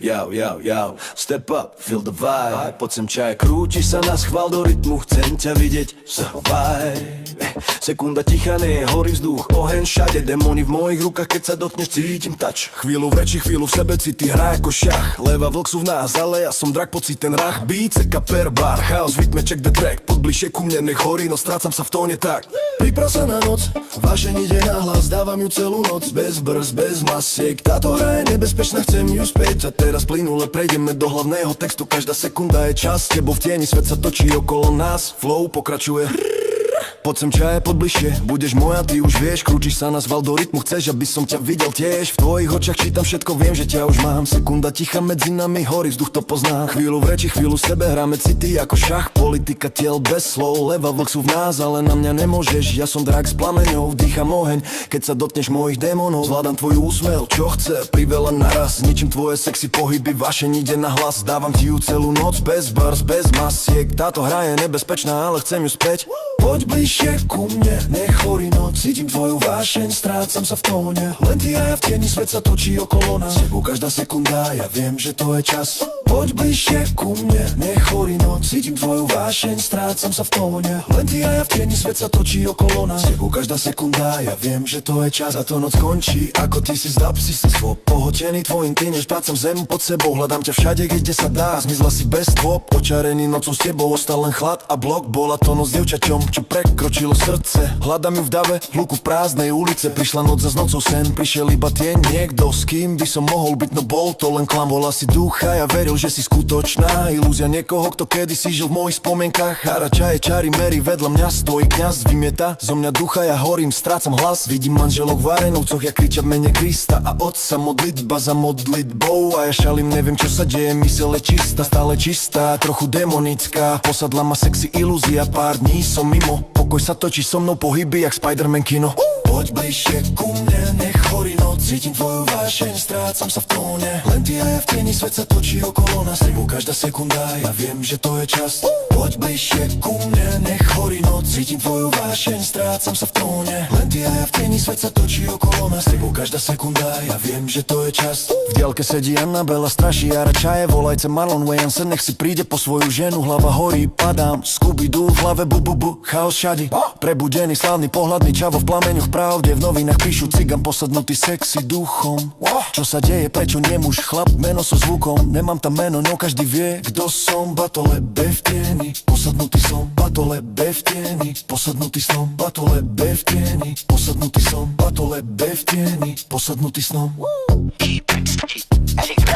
Jau, step up, feel the vibe. Poď sem čaj, krúti sa na schvál do rytmu, chcem ťa vidieť sa vibe. Sekunda ticha, nie je hory vzduch, oheň všade, demoni v mojich rukách, keď sa dotkneš, cítim touch. Chvíľu v reči, chvíľu v sebe, city hrá ako šach. Leva vlk sú v nás, ale ja som drak, pocit ten rach. Beat, seka, per, bar, chaos, rytme, check the track. Poď bližšie ku mne, nech horí, no strácam sa v tóne tak. Priprav sa na noc, vášeň ide na hlas, dávam ju celú noc, bez brz, bez masiek. Táto hra je nebezpečná, chcem ju späť. A teraz plynule prejdeme do hlavného textu, každá sekunda je čas. Tebo v tieni, svet sa točí okolo nás, flow pokračuje. Poď sem čaje, poď bližšie, budeš moja, ty už vieš. Krúčiš sa na zval do rytmu, chceš, aby som ťa videl tiež. V tvojich očiach čítam všetko, viem, že ťa už mám. Sekunda ticha medzi nami, horí vzduch, to poznám. Chvíľu v reči, chvíľu v sebe, hráme city ako šach. Politika tiel bez slov, leva vlk sú v nás, ale na mňa nemôžeš. Ja som drak s plameňou, dýcham oheň, keď sa dotkneš mojich démonov. Zvládam tvoj úsmev, čo chce, priveľa naraz. Ničím tvoje sexy pohyby, vášeň ide na hlas. Dávam ti ju celú noc, bez bars, bez masiek. Táto hra je nebezpečná, ale chcem ju späť. Poď bližšie ku mne, nech horí noc, cítim tvoju vášeň, strácam sa v tóne. Len ty a ja v tieni, svet sa točí okolo nás, tebou každá sekunda, ja viem, že to je čas. Poď bližšie ku mne, nech horí noc, cítim tvoju vášeň, strácam sa v tóne. Len ty a ja v tieni, svet sa točí okolo nás, tebou každá sekunda, ja viem, že to je čas. A to noc končí, ako ty si zdá psístvo, pohotený tvojim tým, než prácam zem pod sebou. Hľadám ťa všade, kde sa dá, zmizla si bez tvop. Očarený nocou s tebou, ostal len chlad a blok. Bola to noc s dievčaťom, čo prekročilo srdce. Hľadám ju v dave, hluku v prázdnej ulice. Prišla noc za nocou sen, prišiel iba tieň. Niekto, s kým by som mohol byť, no bol to len klam. Bola si ducha, ja veril, že si skutočná ilúzia niekoho, kto kedysi žil v mojich spomienkach. Harača je čari mery, vedľa mňa stojí kňaz, vymieta zo mňa ducha, ja horím, strácam hlas. Vidím manželok v arenovcoch, ja kričia v mene Krista a otca, modlitba za modlitbou. A ja šalím, neviem čo sa deje, myseľ je čistá, stále čistá, trochu demonická. Posadla ma sexy ilúzia, pár dní som mimo. Pokoj sa točí so mnou, pohyby jak Spider-Man kino. Poď bližšie ku mne, nech horí noc, cítim tvoju vášeň, strácam sa v tóne. Len ty a ja v tieni, svet sa točí okolo nás, tebou každá sekunda, ja viem, že to je čas. Poď bližšie ku mne, nech horí noc, cítim tvoju vášeň, strácam sa v tóne. Len ty a ja v tieni, svet sa točí okolo nás, tebou každá sekunda, ja viem, že to je čas. V diaľke sedí Annabela, straší Jara čaje, volajce Marlon Wayans, nech si príde po svoju ženu, hlava horí, padám, Scooby-Doo v hlave, bu, chaos všade. Prebudený, slávny, pohľadný, čavo v plameňoch pravde, v novinách píšu cigan posadnutý sexy duchom. Čo sa deje, prečo nemuž, chlap, meno so zvukom, nemám tam meno, no každý vie, kto som, batole v tieni, posadnutý som, batole v tieni, posadnutý som, batole v tieni, posadnutý som, batole v tieni, posadnutý som. Shake